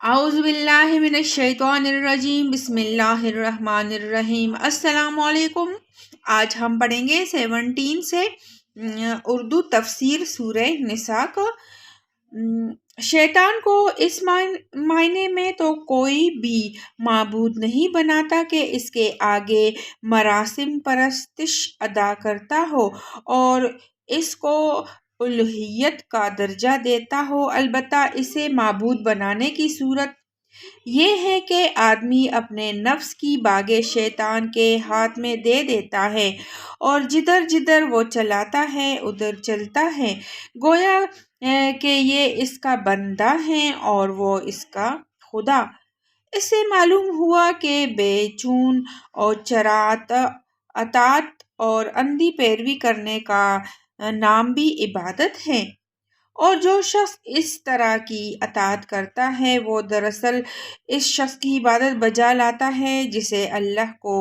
اعوذ باللہ من الشیطان الرجیم بسم اللہ الرحمن الرحیم۔ السلام علیکم۔ آج ہم پڑھیں گے 17 سے اردو تفسیر سورہ نساء کو۔ شیطان کو اس معنی میں تو کوئی بھی معبود نہیں بناتا کہ اس کے آگے مراسم پرستش ادا کرتا ہو اور اس کو الوہیت کا درجہ دیتا ہو، البتہ اسے معبود بنانے کی صورت یہ ہے کہ آدمی اپنے نفس کی باغ شیطان کے ہاتھ میں دے دیتا ہے اور جدھر جدھر وہ چلاتا ہے ادھر چلتا ہے، گویا کہ یہ اس کا بندہ ہے اور وہ اس کا خدا۔ اس سے معلوم ہوا کہ بے چون اور چرا اطاعت اور اندھی پیروی کرنے کا نام بھی عبادت ہے، اور جو شخص اس طرح کی اطاعت کرتا ہے وہ دراصل اس شخص کی عبادت بجا لاتا ہے جسے اللہ کو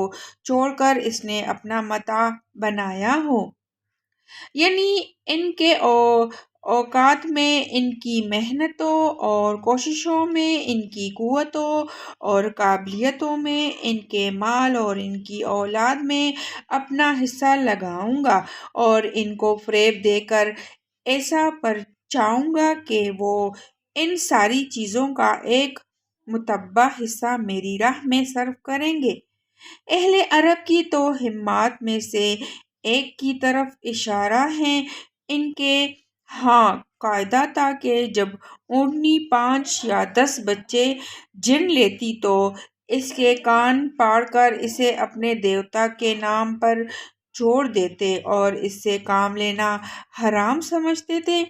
چھوڑ کر اس نے اپنا متاع بنایا ہو، یعنی ان کے اوقات میں، ان کی محنتوں اور کوششوں میں، ان کی قوتوں اور قابلیتوں میں، ان کے مال اور ان کی اولاد میں اپنا حصہ لگاؤں گا اور ان کو فریب دے کر ایسا پرچاؤں گا کہ وہ ان ساری چیزوں کا ایک متبع حصہ میری راہ میں صرف کریں گے۔ اہل عرب کی توہمات میں سے ایک کی طرف اشارہ ہے۔ ان کے ہاں قاعدہ تھا کہ جب اونٹنی 5 یا 10 بچے جن لیتی تو اس کے کان پھاڑ کر اسے اپنے دیوتا کے نام پر چھوڑ دیتے اور اس سے کام لینا حرام سمجھتے تھے۔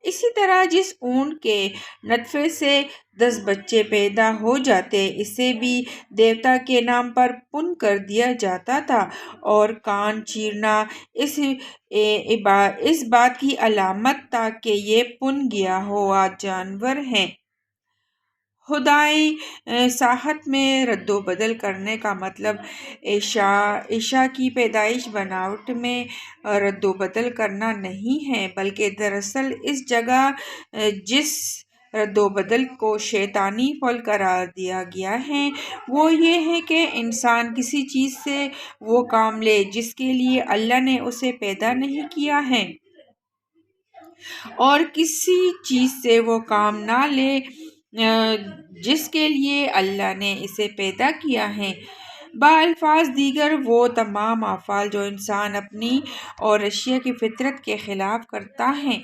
اسی طرح جس اونٹ کے نطفے سے 10 بچے پیدا ہو جاتے اسے بھی دیوتا کے نام پر پن کر دیا جاتا تھا، اور کان چیرنا اس بات کی علامت تھا کہ یہ پن گیا ہوا جانور ہے۔ خدائے ساحت میں رد و بدل کرنے کا مطلب عیسیٰ کی پیدائش بناوٹ میں رد و بدل کرنا نہیں ہے، بلکہ دراصل اس جگہ جس رد و بدل کو شیطانی فعل قرار دیا گیا ہے وہ یہ ہے کہ انسان کسی چیز سے وہ کام لے جس کے لیے اللہ نے اسے پیدا نہیں کیا ہے، اور کسی چیز سے وہ کام نہ لے جس کے لیے اللہ نے اسے پیدا کیا ہے۔ بالفاظ دیگر وہ تمام افعال جو انسان اپنی اور اشیاء کی فطرت کے خلاف کرتا ہے،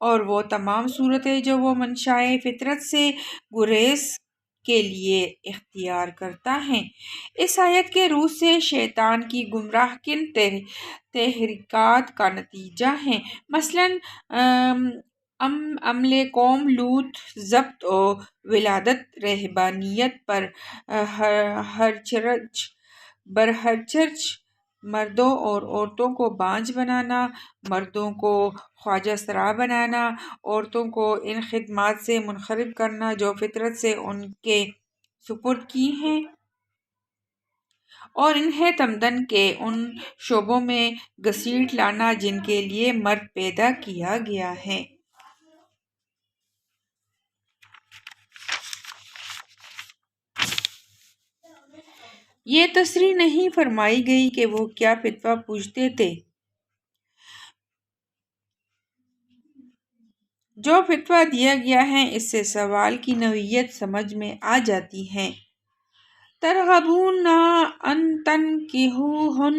اور وہ تمام صورتیں جو وہ منشائے فطرت سے گریز کے لیے اختیار کرتا ہے۔ اس آیت کے روح سے شیطان کی گمراہ کن تحریکات کا نتیجہ ہے۔ مثلاً عمل قوم لوط ضبط و ولادت رہبانیت پر برہچرچ مردوں اور عورتوں کو بانجھ بنانا، مردوں کو خواجہ سرا بنانا، عورتوں کو ان خدمات سے منحرف کرنا جو فطرت سے ان کے سپرد کی ہیں، اور انہیں تمدن کے ان شعبوں میں گھسیٹ لانا جن کے لیے مرد پیدا کیا گیا ہے۔ یہ تصریح نہیں فرمائی گئی کہ وہ کیا فتویٰ پوچھتے تھے۔ جو فتویٰ دیا گیا ہے اس سے سوال کی نوعیت سمجھ میں آ جاتی ہے۔ ترغبون ان تنکحوہن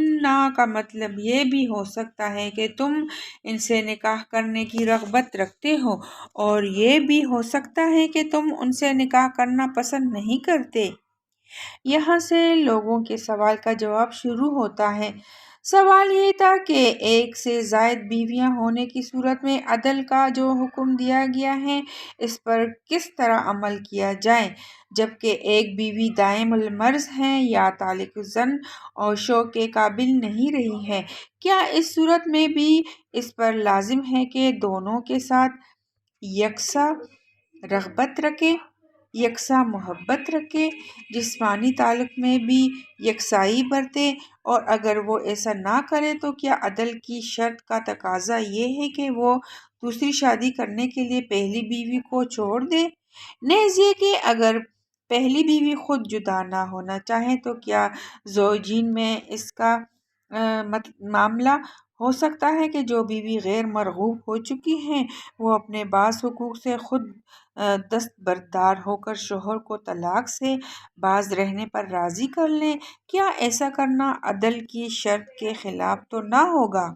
کا مطلب یہ بھی ہو سکتا ہے کہ تم ان سے نکاح کرنے کی رغبت رکھتے ہو، اور یہ بھی ہو سکتا ہے کہ تم ان سے نکاح کرنا پسند نہیں کرتے۔ یہاں سے لوگوں کے سوال کا جواب شروع ہوتا ہے۔ سوال یہ تھا کہ ایک سے زائد بیویاں ہونے کی صورت میں عدل کا جو حکم دیا گیا ہے اس پر کس طرح عمل کیا جائے، جبکہ ایک بیوی دائم المرض ہے یا طالق الزن اور شوق کے قابل نہیں رہی ہے، کیا اس صورت میں بھی اس پر لازم ہے کہ دونوں کے ساتھ یکساں رغبت رکھے، یکساں محبت رکھے، جسمانی تعلق میں بھی یکسائی برتے، اور اگر وہ ایسا نہ کرے تو کیا عدل کی شرط کا تقاضا یہ ہے کہ وہ دوسری شادی کرنے کے لیے پہلی بیوی کو چھوڑ دے؟ نیز یہ کہ اگر پہلی بیوی خود جدا نہ ہونا چاہے تو کیا زوجین میں اس کا معاملہ ہو سکتا ہے کہ جو بیوی غیر مرغوب ہو چکی ہیں وہ اپنے بعض حقوق سے خود دستبردار ہو کر شوہر کو طلاق سے باز رہنے پر راضی کر لیں؟ کیا ایسا کرنا عدل کی شرط کے خلاف تو نہ ہوگا؟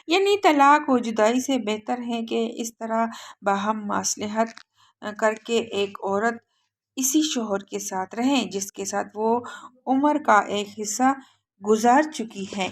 یعنی طلاق و جدائی سے بہتر ہے کہ اس طرح باہم مصالحت کر کے ایک عورت اسی شوہر کے ساتھ رہیں جس کے ساتھ وہ عمر کا ایک حصہ گزار چکی ہے۔